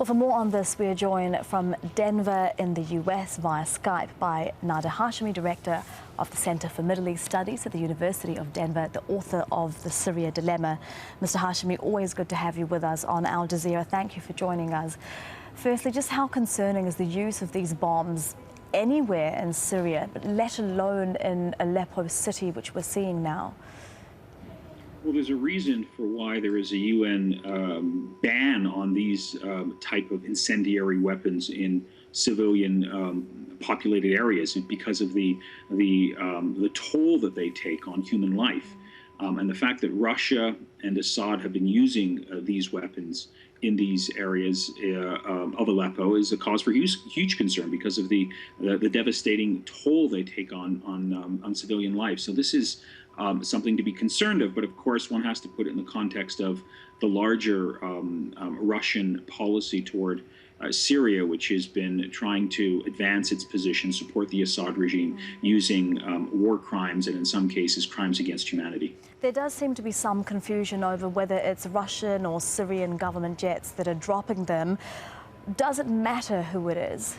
Well, for more on this, we are joined from Denver in the US via Skype by Nader Hashemi, Director of the Center for Middle East Studies at the University of Denver, the author of The Syria Dilemma. Mr. Hashemi, always good to have you with us on Al Jazeera. Thank you for joining us. Firstly, just how concerning is the use of these bombs anywhere in Syria, but let alone in Aleppo city, which we're seeing now? Well, there's a reason for why there is a UN ban on these type of incendiary weapons in civilian populated areas because of the toll that they take on human life. And the fact that Russia and Assad have been using these weapons in these areas of Aleppo is a cause for huge concern because of the devastating toll they take on civilian life. So this is something to be concerned of, but of course one has to put it in the context of the larger Russian policy toward Syria, which has been trying to advance its position, support the Assad regime using war crimes and in some cases crimes against humanity. There does seem to be some confusion over whether it's Russian or Syrian government jets that are dropping them. Does it matter who it is?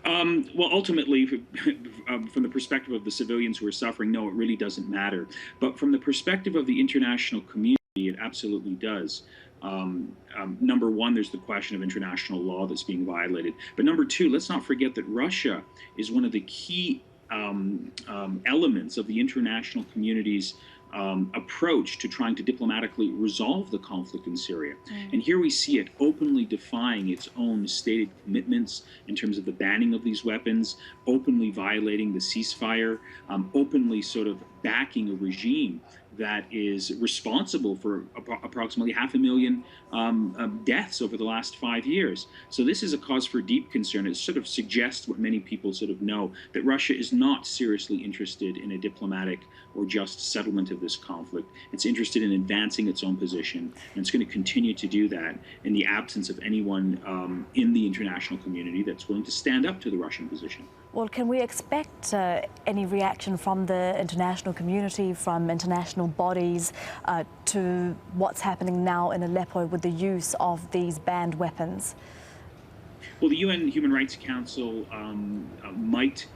Well, ultimately, from the perspective of the civilians who are suffering, no, it really doesn't matter. But from the perspective of the international community, it absolutely does. Number one, there's the question of international law that's being violated. But number two, let's not forget that Russia is one of the key elements of the international community's approach to trying to diplomatically resolve the conflict in Syria. And here we see it openly defying its own stated commitments in terms of the banning of these weapons, openly violating the ceasefire, openly sort of backing a regime that is responsible for approximately 500,000 deaths over the last 5 years. So this is a cause for deep concern. It sort of suggests what many people sort of know, that Russia is not seriously interested in a diplomatic or just settlement of this conflict. It's interested in advancing its own position, and it's going to continue to do that in the absence of anyone in the international community that's willing to stand up to the Russian position. Well, can we expect any reaction from the international community, from international bodies to what's happening now in Aleppo with the use of these banned weapons? Well, the UN Human Rights Council might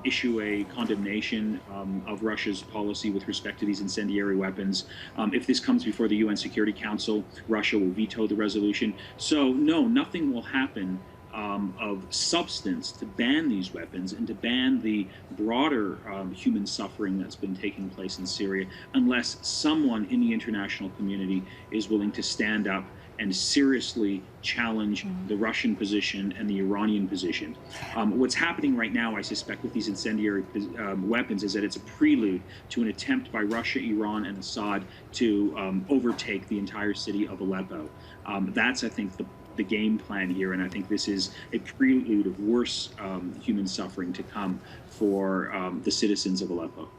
issue a condemnation of Russia's policy with respect to these incendiary weapons. If this comes before the UN Security Council, Russia will veto the resolution. So no, nothing will happen of substance to ban these weapons and to ban the broader human suffering that's been taking place in Syria unless someone in the international community is willing to stand up and seriously challenge the Russian position and the Iranian position. What's happening right now, I suspect, with these incendiary weapons is that it's a prelude to an attempt by Russia, Iran, and Assad to overtake the entire city of Aleppo. That's, I think, the game plan here, and I think this is a prelude of worse human suffering to come for the citizens of Aleppo.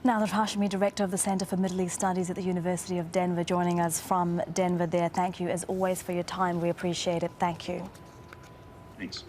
Nader Hashemi, Director of the Center for Middle East Studies at the University of Denver, joining us from Denver there. Thank you, as always, for your time. We appreciate it. Thank you. Thanks.